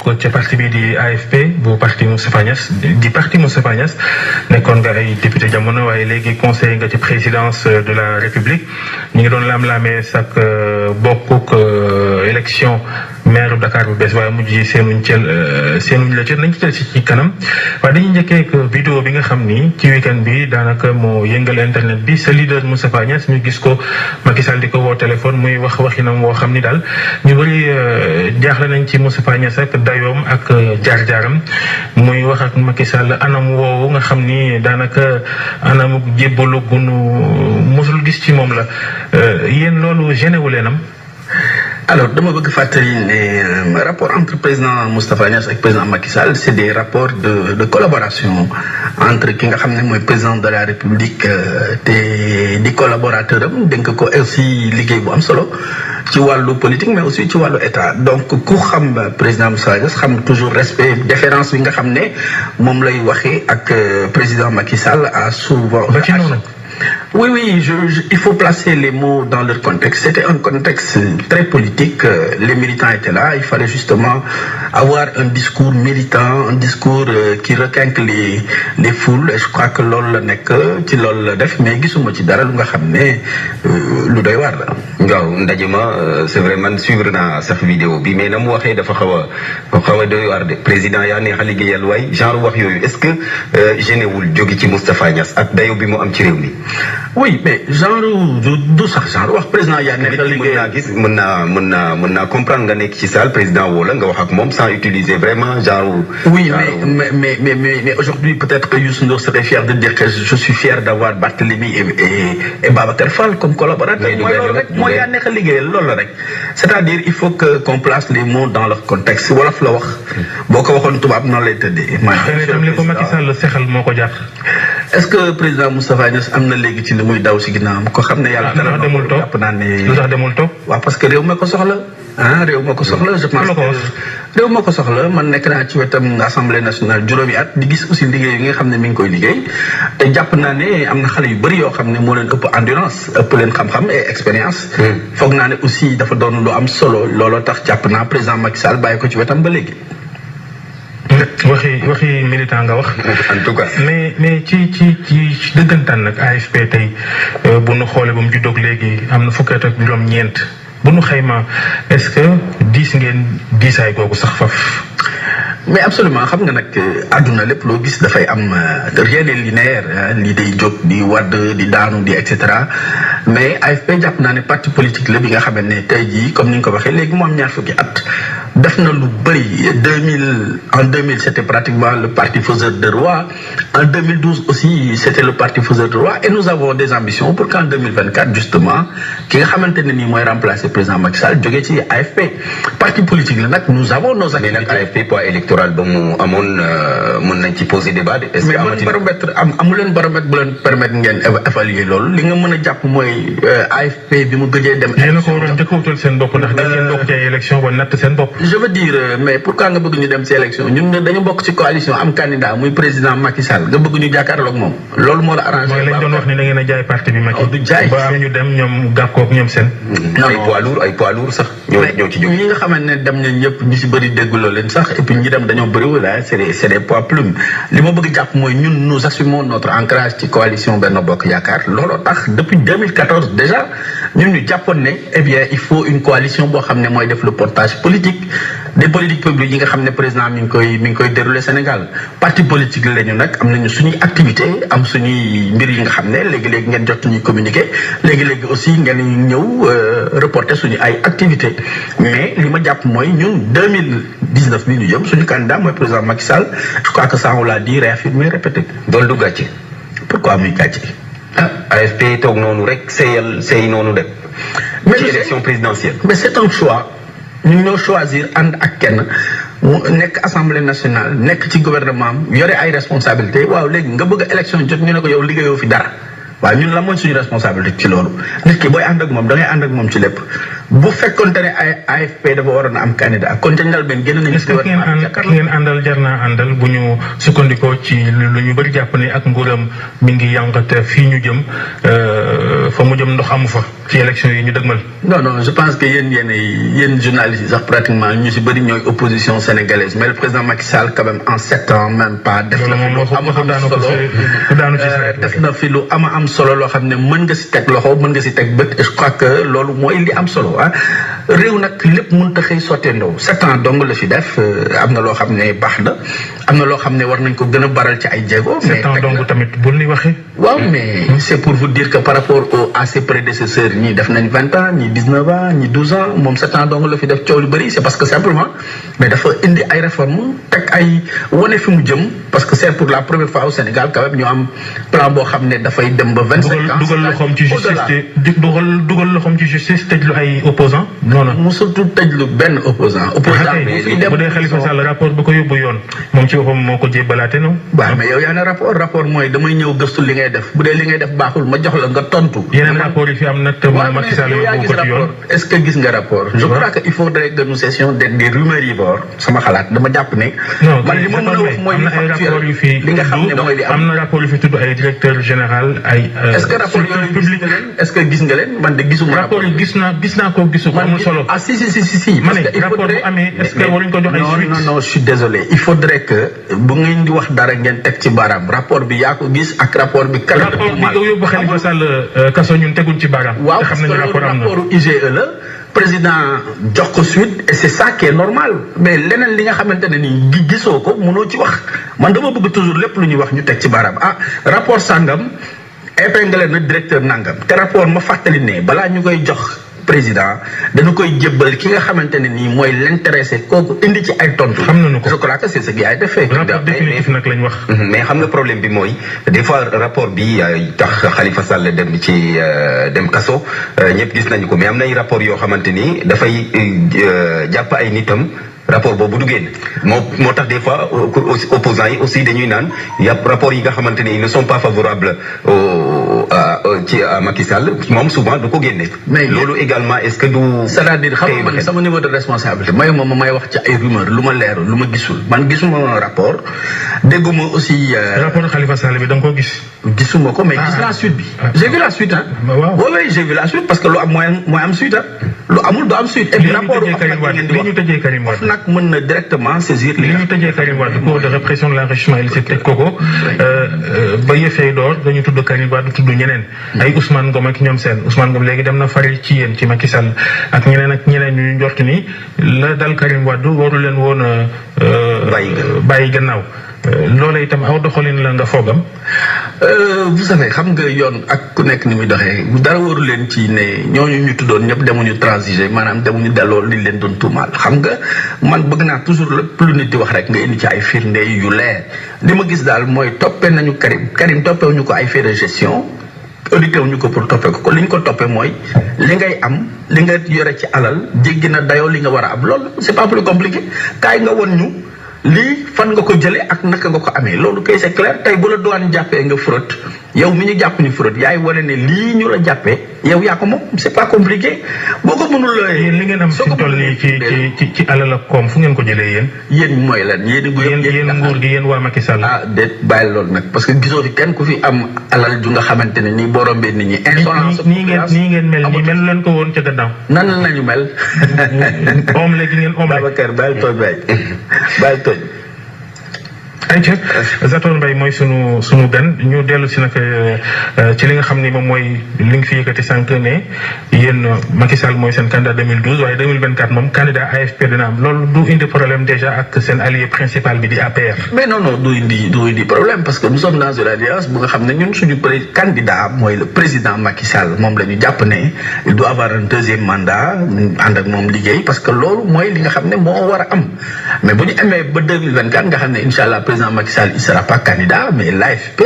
bokk ca parti bi di AFP bu parti Moustapha Niasse di parti Moustapha Niasse nekkoon nga ay député jamono waaye léegi conseiller nga ci présidence de la République ñu ngi doon laam-laamee sak bokkuk élection maire Dakar bu bees waaye mujj yi seenuñ la cër nañ ci tel si ci kanam waaye dañuy njëkkee ak vidéo bi nga xam ni ci week-end bi daanaka moo yëngal internet bi sa leader Moustapha Niasse ñu gis ko Macky Sall di ko woo téléphone muy waxinam woo xam ni daal ñu bëri jaaxle nañ ci Moustapha Niasse ak dayoom ak jaar-jaaram muy wax ak Macky Sall anam woowu nga xam ni daanaka anam jébbalu gunu mosul gis ci moom la yéen loolu gêné wu leenam. Alors dama bëgg fàttali ne rapport entre président Moustapha Niasse ak président Macky Sall c'est des rapports de collaboration entre ki nga xam ne mooy président de la République te di collaborateur am dénk ko aussi liggéey bu am solo ci wàllu politique mais aussi ci wàllu état donc ku xam président Moustapha Niasse xam toujours respect déférence bi nga xam ne moom lay waxee ak président Macky Sall à souvent. Oui, il faut placer les mots dans leur contexte. C'était un contexte très politique. Les militants étaient là. Il fallait justement avoir un discours militant, un discours qui requinque les foules. Et je crois que loolu la nekk ci loolu la def mais gisuma ci dara lu nga xam ne lu doy waar la. waaw ndaje ma c'est vrai man suivre naa sax vidéo bi mais na mu waxee dafa xaw a doy waar de président yaa neex a liggéeyal waay genre wax yooyu est-ce que gêné wul jóge ci Moustapha Niasse ak dayo bi mu am ci réew mi. Oui mais genre du sax genre wax président yaa neex a liggéeyal mën naa comprendre nga nekk ci salle président woo la nga wax ak moom sans utiliser vraiment genre. Oui mais aujourd'hui peut-être que Youssou Ndour serait fier de dire que je suis fier d'avoir Barthélémy et Babacar Fall comme collaborateurs. mooy loolu rek mooy yaa neex a liggéeyal loolu la rek. c'est-à-dire il faut qu'on place les mots dans leur contexte wolof la wax. boo ko waxoon tubaab noonu lay tëddee. maanaam li ko Macky Sall sexal moo ko jàpp. est-ce que président Moustapha Niasse am na léegi ci li muy daw si ginnaawam ko xam ne yàlla. lu tax demul toog jàpp naa ne lu tax demul toog. waaw parce que réew ma ko soxla. réew ma ko soxla je pense que réew ma ko soxla man nekk naa ci wetam assemblée nationale juróomi at di gis aussi liggéey yi nga xam ne mi ngi koy liggéey te jàpp naa ne am na xale yu bëri yoo xam ne moo leen ëpp endurance ëpp leen xam-xam et expérience. foog naa ne aussi dafa doon lu am solo looloo tax jàpp naa président Macky Sall bàyyi ko ci wetam ba léegi. waxi militant nga wax. en tout cas. mais ci dëggantaan nag AFP tey bu nu xoolee ba mu juddoog léegi am na fukki at ak juróom-ñeent bu nu xayma est-ce que diis ngeen diisaay googu sax faf. mais absolument xam nga nag àdduna lépp loo gis dafay am rien n'est linéaire lii day jóg di wadd di daanu di et cetera mais AFP jàpp naa ne parti politique la bi nga xam ne tey jii comme ni nga ko waxee léegi mu am ñaar fukki at. def na lu bëri en 2000 c'était pratiquement le parti faiseur de roi en 2012 aussi c'était le parti faiseur de roi et nous avons des ambitions pour qu'en 2024 justement ki nga xamante ne nii mooy remplacer président Macky Sall jógee ci AFP parti politique la nag nous avons nos activités. mais nag AFP poids électoral ba mu amoon mën nañ ci poser débat. est-ce que amati baromètre amu leen baromètre bu leen permettre ngeen évaluer loolu li nga mën a jàpp mooy AFP bi mu gëjee dem. yéen a ko waroon njëkk a wutal seen bopp ndax da ngeen bokk ci ay élection ba natt seen bopp. je veux dire mais pourquoi nga bëgg ñu dem ci élection ñun dañu bokk ci coalition am candidat muy président Macky Sall nga bëgg ñu jàkkaarloog moom loolu moo la arrangé. mooy lañ doon wax ni da ngeen a jaay parti bi Macky. du jaay ba am ñu dem ñoom gàkkoog ñoom seen. ay poids lourd sax. ñoo ci jóg ñi nga xamante ne dem nañ ñëpp ñu si bëri dégguloo leen sax et puis ñi dem dañoo bëriwul c'est des poids plumes li ma bëgg jàpp mooy ñun nous assumons notre ancrage ci coalition Benno Bokk Yaakaar looloo tax depuis 2014 déjà ñun ñu jàppoon ne eh bien il faut une coalition boo xam ne mooy def le portage politique des politiques publiques yi nga xam ne président mi ngi koy dérouler Sénégal parti politique lañu nag am nañu suñuy activité am suñuy mbir yi nga xam ne léegi-léegi ngeen jot ñuy communiquer léegi-léegi aussi ngeen ñëw reporter suñu ay activité mais li ma jàpp mooy ñun 2019 bi ñu jëm suñu candidat mooy président Macky Sall je crois que ça on l'a dit réaffirmé répété. dool du gàcce. pourquoi muy gàcce. AFP toog noonu rek sey noonu dem. ci élection présidentielle. mais c'est un choix. ñu ñoo choisir ànd ak kenn mu nekk assemblée nationale nekk ci gouvernement yore ay responsabilités waaw léegi nga bëgg élection jot ñu ne ko yow liggéeyoo fi dara waaw ñun la mooy suñu responsabilité ci loolu nit ki booy ànd ak moom da ngay ànd ak moom ci lépp bu fekkonte ne ay AFP dafa waroon a am candidat kon ca njëlbeen génn nañu. est-ce que ki ngeen àndal jar naa àndal bu ñu sukkandikoo ci lu ñu bëri jàpp ne ak nguuram mi ngi yànqate fii ñu jëm fa mu jëm ndox amu fa ci élection yi ñu dëgmal. non je pense que yéen journalistes yi sax pratiquement ñu si bëri ñooy opposition sénégalaise mais le président Macky Sall quand même en 7 ans même pas. def na fi lu am solo loo xam ne mën nga si teg loxo mën nga si teg bët et je crois que loolu mooy li am solo réew nag lépp mënut a xëy sotteendoo 7 ans dong la fi def am na loo xam ne baax na am na loo xam ne war nañ ko gën a baral ci ay jéego. mais 7 ans dong tamit bul ni waxee. waaw mais c'est pour vous dire que par rapport à ses prédécesseurs ñii def nañ 20 ans ñii 19 ans ñii 12 ans moom 7 ans dong la fi def coow lu bëri c'est parce que simplement mais dafa indi ay réformes teg ay wane fi mu jëm parce que c'est pour la première fois au Sénégal quand même ñu am plan boo xam ne dafay dem ba 25 ans. dugal loxoom ci justice dugal loxoom ci justice tëjlu ay opposants. non musul tëjlu benn opposant bu dee Khalifa Sall rapport bu ko yóbbu yoon moom ci boppam moo ko jébbalaate noonu. waaw mais yow yaa ne rapport mooy damay ñëw gëstu li ngay def bu dee li ngay def baaxul ma jox la nga tontu. yeneen rapport yi fi am nag te Macky Sall yóbbu ko ci yoon. est-ce que gis nga rapport. je crois que il faudrait que nous cessions d'être des rumeurs sama xalaat dama jàpp ne. man li ma mën a wax mooy li factuel li nga xam ne mooy li am na rapport yu fi tudd ay directeur général ay. est-ce que rapport yooyu public est-ce que gis nga leen man de gisuma. rapport yi gis naa ko gisu ko amul solo. ah si. ma ne rapport bu amee est-ce que waruñu ko jox ay suite. non je suis désolé il faudrait que bu ngeen di wax dara ngeen teg ci baaraam rapport bi yaa ko gis ak rapport bi. rapport bi ko yóbbu Khalifa Sall kaso ñun teguñ ci baaraam. waaw parce que rapport IGE la président jox ko suite et c'est ça qui est normal mais leneen li nga xamante ne nii gisoo ko mënoo ci wax man dama bëgg toujours lépp lu ñuy wax ñu teg ci baaraam rapport sangam épinglé na directeur nangam te rapport ma fàttali ne balaa ñu koy jox. président dañu koy jébbal ki nga xamante ne nii mooy l'intéressé kooku indi ci ay tontu. xam nañu ko je crois que c'est ce qui a été fait. rapport définitif nag lañ wax. mais xam nga problème bi mooy des fois rapport bi tax Khalifa Sall dem kaso ñëpp gis nañu ko mais am nay rapport yoo xamante ni dafay jàpp ay nitam. rapport boobu du génn moo tax des fois opposants yi aussi dañuy naan yàpp rapport yi nga xamante ne ils ne sont pas favorables à Macky Sall moom souvent du ko génne. mais loolu également est-ce que du. c'est-à-dire xam nga man sama niveau de responsabilité may wax ci ay rumeur lu ma leerul lu ma gisul man gisuma rapport dégguma aussi. rapport Khalifa Sall bi da nga ko gis. gisuma ko mais gis naa suite bi. j'ai vu la suite waaw oui j'ai vu la suite parce que lu am mooy am suite lu amul du am suite. et puis rapport li ñu tëjee Karim Wade nag mën na directement saisir li ñu tëjee Karim Wade cour de répression de l'enrichissement illicite teg ko ba yëfee door dañu tudd Karim Wade tudd ñeneen ay Ousmane Ngom ak ñoom seen Ousmane Ngom léegi dem na fari ci yéen ci Macky Sall ak ñeneen ñu njort ni la dal Karim Wade waru leen woon bàyyi gannaaw loola itam aw doxalin la nga foogam. vous savez xam nga yoon ak ku nekk ni muy doxee dara waru leen ci ne ñooñu ñu tuddoon ñëpp demuñu transiger maanaam demuñu delloo li leen doon tuumaal xam nga man bëgg naa toujours lépp lu nit di wax rek nga indi ci ay firnde yu leer li ma gis daal mooy toppee nañu Karim toppewuñu ko ay faits de gestion audité wuñu ko pour toppee ko li ñu ko toppee mooy li ngay am li nga yore ci alal jéggi na dayoo li nga war a am loolu c'est pas plus compliqué kaay nga won ñu lii fan nga ko jëlee ak naka nga ko amee loolu kay c'est clair tey bu la douane jàppee nga fraude yow mi ñu jàpp ñu fraude yaay wane ne lii ñu la jàppee yow yaa ko moom c'est pas compliqué boo ko mënul. yéen li ngeen am fi toll nii ci alal ak koom fu ngeen ko jëlee yéen. yéen mooy lan yéen nguur gi yéen waa Macky Sall. déet bàyyi loolu nag parce que gisoo fi kenn ku fi am alal ju nga xamante ne nii boo rombee nit ñi. insolence nii ngeen mel nii melu leen ko woon ca gannaaw. nan lañu mel. om léegi ngeen om rek. Babacar bàyyi tooñ bàyyi tooñ. ayca Zator Mbaye mooy sunu gan ñu dellu si nag ci li nga xam ni moom mooy li nga fi yëkkati sànq ne yéen Macky Sall mooy seen candidat 2012 waaye 2024 moom candidat AFP dina am loolu du indi problème déjà ak seen allié principal bi di APR. mais non du indi problème parce que nous sommes dans une alliance bu nga xam ne ñun suñu candidat mooy le président Macky Sall moom la ñu jàpp ne il doit avoir un deuxième mandat ànd ak moom liggéey parce que loolu mooy li nga xam ne moo war a am mais bu ñu amee ba 2024 nga xam ne incha allah président Macky Sall il sera pas candidat mais l'AFP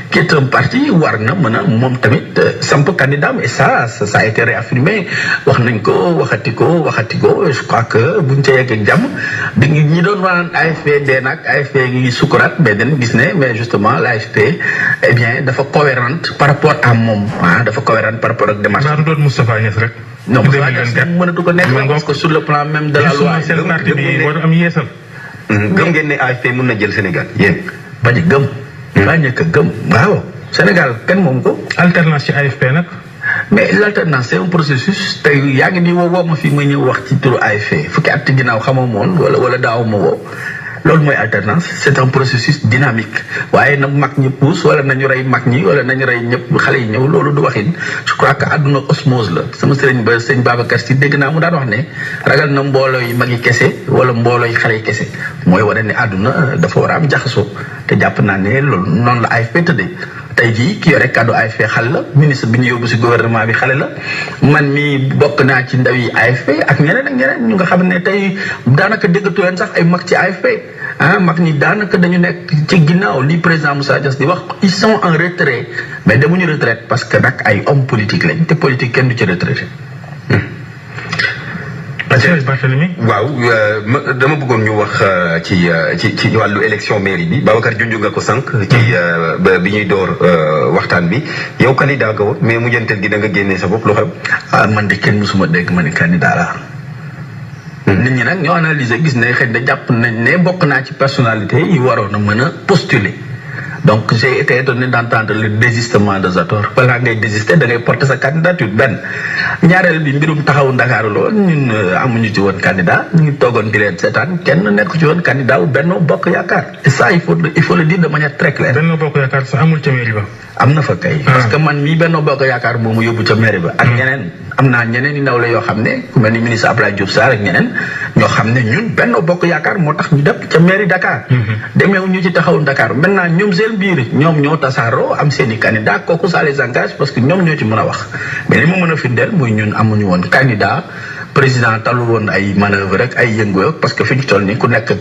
qui est un parti war na mën a moom tamit samp candidat et ça a été réaffirmé wax nañ ko waxati ko je crois que buñ ca yegg ak jàmm dañu ñi doon waan AFP dee nag AFP ngi sukuraat mais dañ gis ne mais justement l'AFP eh bien dafa cohérente par rapport à moom dafa cohérente par rapport ak démarche. naa doon Moustapha Niasse rek. non mënatu ko nekk parce que sur le plan même de la loi seen parti bi war am yeesal. gëm ngeen ne AFP mën na jël Sénégal yéen. bañ a gëm. bañ a gëm waaw. Sénégal kenn moom ko. alternance ci AFP nag. mais l'alternance c'est un processus tey yaa ngi nii woo ma fi ma ñëw wax ci turu AFP fukki at ginnaaw xamoo moon wala daaw ma woo. loolu mooy alternance c'est un processus dynamique waaye nag mag ñi pousse wala nañu rey mag ñi wala nañu rey ñëpp xale yi ñëw loolu du waxin je crois que àdduna osmose la sama sëriñ ba sëñ Babacar Si dégg naa mu daan wax ne ragal na mbooloo yi mag yi kese wala mbooloo yi xale yi kese mooy wane ne àdduna dafa war a am jaxasoo te jàpp naa ne loolu noonu la AFP tëddee tey jii ki yore kàddu AFP xale la ministre bi ñu yóbbu si gouvernement bi xale la man mi bokk naa ci ndaw yi AFP ak ñeneen ñu nga xam ne tey daanaka déggatu leen sax ay mag ci AFP mag ñi daanaka dañu nekk ci ginnaaw li président Moussa Diass di wax ils sont en retrait mais demuñu retraite parce que nag ay homme politique lañ te politique kenn du ci retraité. Barthélémy waaw dama bëggoon ñu wax ci wàllu élection mairie bi Babacar junj nga ko sànq ci bi ñuy door waxtaan bi yow candidat nga woon mais mujjantel gi da nga génnee sa bopp lu xew. man de kenn mësuma dégg ma ne candidat la. nit ñi nag ñoo analyser gis ne xëy na jàpp nañ ne bokk naa ci personnalité yi waroon a mën a postuler. donc j'ai été étonné d'entendre le désistement de Zator balaa ngay désister da ngay porter sa candidature benn ñaareel bi mbirum taxawu Ndakaaru la woon ñun amuñu ci woon candidat ñu ngi toogoon di leen seetaan kenn nekk ci woon candidat wu Benno Bokk Yaakaar et ça il faut le dire de manière très claire. Benno Bokk Yaakaar sax amul ca mairie ba. am na fa kay. parce que man mii Benno Bokk Yaakaar moomu yóbbu ca mairie ba. ak ñeneen am naa ñeneen i ndaw la yoo xam ne ku mel ni ministre Abdoulaye Diouf Sarr ak ñeneen ñoo xam ne ñun Benno Bokk Yaakaar moo tax ñu def ca mairie Dakar. demeewu ñu ci taxawu Dakar maintenant ñoom seen biir ñoom ñoo tasaaroo am seen i candidat kooku ça les engage parce que ñoom ñoo ci mën a wax mais li ma mën a firndeel mooy ñun amuñu woon candidat président talu woon ay manœuvre rek ay yëngu parce que fi ñu toll nii ku nekk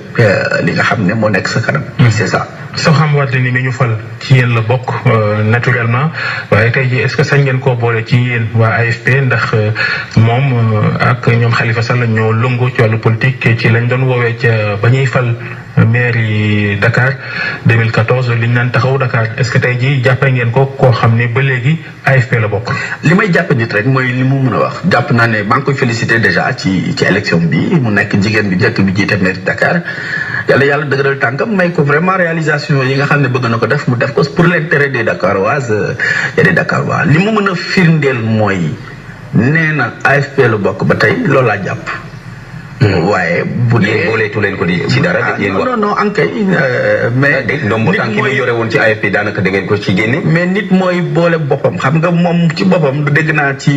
li nga xam ne moo nekk sa kanam. c'est ça. Soham Wardini mi ñu fal ci yéen la bokk naturellement waaye tey jii est-ce que sañ ngeen koo boole ci yéen waa AFP ndax moom ak ñoom Khalifa Sall ñoo lëngoo ci wàllu politique ci lañ doon woowee ca ba ñuy fal mairie Dakar 2014 liñ naan taxawu Dakar est-ce que tey jii jàppee ngeen ko koo xam ne ba léegi AFP la bokk. li may jàpp nit rek mooy li mu mën a wax jàpp naa ne maa ngi koy féliciter déjà ci élection bi mu nekk jigéen bi njëkk bi jiite mairie Dakar yàlla dëgëral tànkam may ko vraiment réalisation yi nga xam ne bëgg na ko def mu def ko pour l'intérêt des Dakaroises et des Dakarois li mu mën a firndeel mooy nee na AFP la bokk ba tey loolu laa jàpp. waaye bu dee booleetu leen ko di ci dara. non ankay mais. ndombo tànk yi yore woon ci AFP daanaka da ngeen ko ci génne. mais nit mooy boole boppam xam nga moom ci boppam du dégg naa ci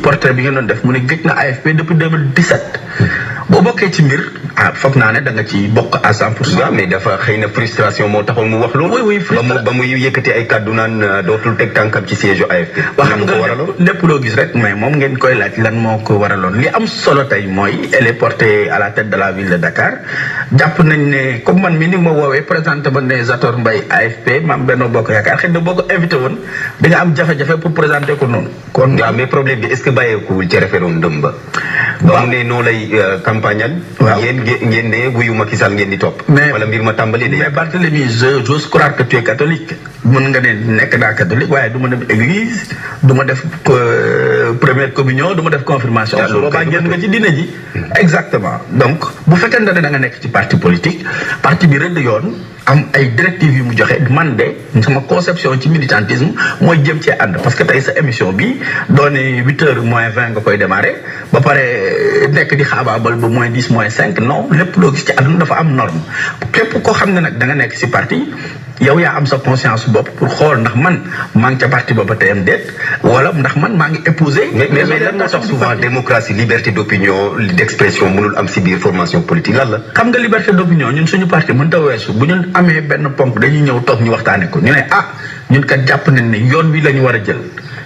portrait bi ngeen doon def mu ne gëj na AFP depuis 2017. boo bokkee ci mbir foog naa ne da nga ci bokk à 100%. mais dafa xëy na frustration moo taxoon mu wax loolu. oui ba muy yëkkati ay kàddu naan dootul teg tànkam ci siège AFP. wax xam nga lépp loo gis rek mais moom ngeen koy laaj lan moo ko waraloon li am solo tey mooy elle est portée à la tête de la ville de Dakar jàpp nañ ne comme man mi ni ma woowee présenté ma ne Zator Mbaye AFP maam Benno Bokk Yaakaar xëy na boo ko invité woon di nga am jafe-jafe pour présenter ko noonu. kon waaw mais problème bi est-ce que bàyyeekuwul ci référendum ba. ba mu ne noo lay campagnal. waaw ngeen ne wuyu Macky Sall ngeen di topp. wala mbir ma tàmbali de. mais Barthélémy j'ose croire que tu es catholique. mën nga ne nekk naa catholique waaye du ma dem église du ma def première communion du ma def confirmation. su boobaa génn nga ci diine ji. exactement donc bu fekkente ne da nga nekk ci parti politique parti bi rëdd yoon am ay directives yu mu joxe man de sama conception ci militantisme mooy jëm cee ànd parce que tey sa émission bi doone 8h moins 20 nga koy démarrer ba pare nekk di xaabaabal ba moins 10 moins 5 non lépp loo gis ci àdduna dafa am norme képp koo xam ne nag da nga nekk si parti yow yaa am sa conscience bopp pour xool ndax man maa ngi ca parti booba tey am déet wala ndax man maa ngi épouser. mais lan moo tax souvent démocratie liberté d'opinion d'expression mënul am si biir formation politique lan la. xam nga liberté d'opinion ñun suñu parti mënta weesu bu ñu amee benn ponk dañuy ñëw toog ñu waxtaane ko ñu ne ñun kat jàpp nañ ne yoon wi la ñu war a jël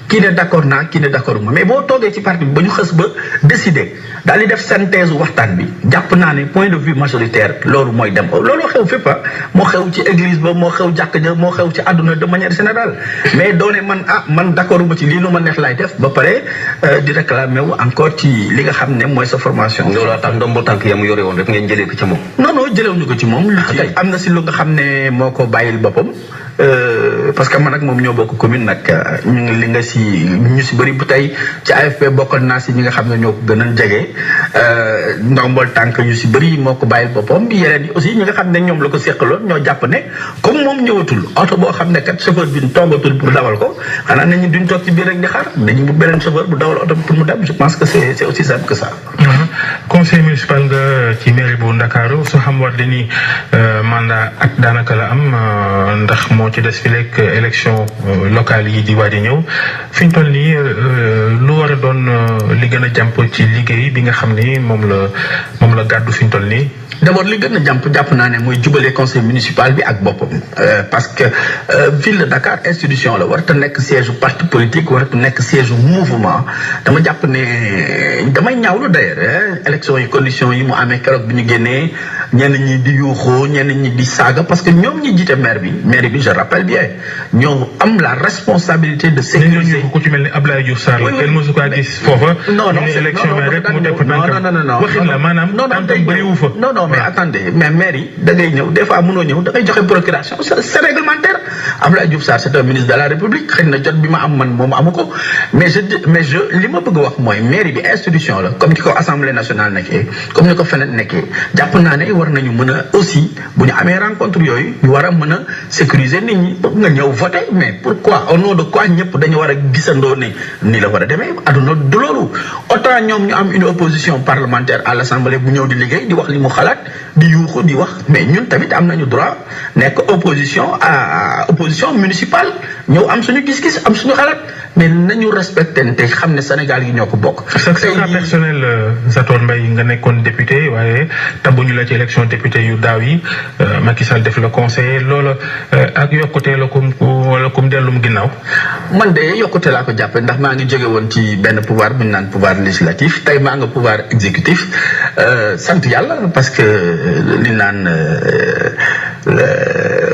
kii ne d'accord naa kii ne d'accord ma mais boo toogee ci parti bi ba ñu xës ba décider daal di def synthèse waxtaan bi jàpp naa ne point de vue majoritaire loolu mooy dem loolu xew fépp moo xew ci église ba moo xew jàkk ja moo xew ci àdduna de manière générale mais doone man d'accord ma ci lii lu ma neex laay def ba pare di réclamer wu encore ci li nga xam ne mooy sa formation. looloo tax ndombo tànk ya mu yore woon rek ngeen jëlee ko ci moom. non jëlewuñu ko ci moom. am na si lu nga xam ne moo ko bàyyil boppam. parce que man ak moom ñoo bokk commune nag li nga si ñu si bëri bu tey ci AFP bokkoon naa si ñi nga xam ne ñoo ko gën a jege ndombol tànk yu si bëri moo ko bàyyil boppam yeneen yi aussi ñi nga xam ne ñoom la ko seqaloon ñoo jàpp ne comme moom ñëwatul oto boo xam ne kat chauffeur bi toogatul pour dawal ko xanaa nañu duñ toog ci biir rek di xaar dañu bu beneen chauffeur bu dawal oto pour mu dem je pense que c'est aussi simple que ça. conseil municipal nga ci mairie bu Ndakaaru soo xam war ni mandat at daanaka la am ndax moo ci des fi lekk élection locale yi di waaj a ñëw fi ñu toll nii lu war a doon li gën a jàmp ci liggéey bi nga xam ni moom la gàddu fi ñu toll nii. d'abord li gën a jàpp naa ne mooy jubale conseil municipal bi ak boppam parce que ville de Dakar institution la warut a nekk siège parti politique warut a nekk siège mouvement dama jàpp ne damay ñaawlu d'ailleurs élection yi conditions yi mu amee keroog bi ñu génnee ñenn ñi di yuuxoo ñenn ñi di saaga parce que ñoom ñi jiite maire bi je rappelle bien ñoo am la responsabilité de sécuriser. ku ci mel ni Abdoulaye Diouf Sarr la kenn mosu ko gis foofa. non élection rek mu def non waxin la maanaam tànkam bëriwu fa. non mais attendez mais maire yi da ngay ñëw des fois mënoo ñëw da ngay joxe procuration c'est réglementaire Abdoulaye Diouf Sarr c'est un ministre de la République xëy na jot bi ma am man moom amu ko mais je li ma bëgg wax mooy mairie bi institution la comme ni ko assemblée nationale nekkee comme ni ko feneen nekkee jàpp naa ne war nañu mën a aussi bu ñu amee rencontre yooyu ñu war a mën a sécuriser nit ñi nga ñëw voter mais pourquoi au nom de quoi ñëpp dañu war a gisandoo ne nii la war a demee aduna du loolu autant ñoom ñu am une opposition parlementaire à l'assemblée bu ñëw di liggéey di wax li mu xalaat di yuuxu di wax mais ñun tamit am nañu droit nekk opposition municipale ñëw am suñu gis-gis am suñu xalaat mais nañu respecté te xam ne Sénégal yi ñoo ko bokk. sa cas personnel Zator Mbaye nga nekkoon député waaye tabuñu la ci élection député yu daaw yi Macky Sall def la conseiller loola ak yokkute la kum dellum ginnaaw. man de yokkute laa ko jàppe ndax maa ngi jóge woon ci benn pouvoir bu ñu naan pouvoir législatif tey maa nga pouvoir exécutif sant yàlla parce que li naan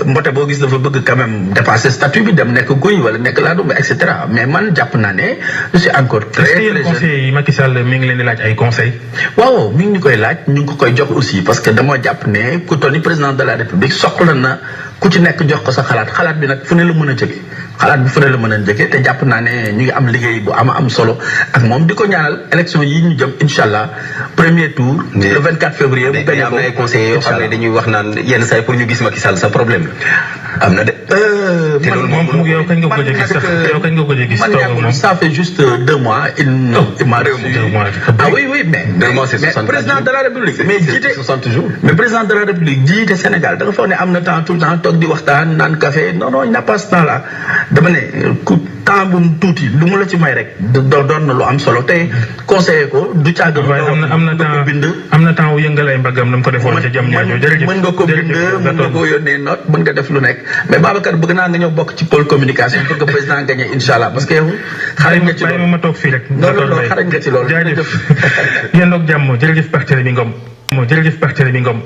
mbote boo gis dafa bëgg quand même dépasser statut bi dem nekk guy wala nekk laadum et cetera mais man jàpp naa ne je suis encore très jeune. conseil yi Macky Sall mi ngi leen di laaj ay conseils. waaw mi ngi ñu koy laaj ñu ngi ko koy jox aussi parce que dama jàpp ne ku toll ni président de la République soxla na ku ci nekk jox ko sa xalaat bi nag fu ne la mën a jóge xalaat bi fu ne la mën a jóge te jàpp naa ne ñu ngi am liggéey bu am solo ak moom di ko ñaanal élection yi ñu jëm incha allah premier tour. le 24 février. bu gañe ko am na ay conseillers yoo xam ne dañuy wax naan yenn saa yi pour ñu gis Macky Sall sa problème am na de. te loolu moom yow kañ nga ko gëj a gis sax yow kañ nga ko gëj a gis. man ça fait juste 2 mois. il m'a reçu. ah oui mais. 2 mois c'est 60 jours président de la République. mais jiite 60 jours. mais président de la République jiite Sénégal da nga foog ne am na temps tout le temps toog di waxtaan naan café non il n'a pas ce temps là dama ne ku temps bu mu tuuti lu mu la ci may rek doon na lu am solo te conseiller ko du càgg. waaye am na temps wu yëngal ay mbagam na mu ko defoon ca jam ñaajo jërëjëf mën nga ko bind mën nga ko yónnee note mën nga def lu nekk mais Babacar bëgg naa nga ñëw bokk ci pôle communication pour que président gagné incha allah parce que yow xarañ nga ci loolu ma toog fii rek non xarañ nga ci loolu jaajëf yéen doog jàmm jërëjëf Barthélémy Ngom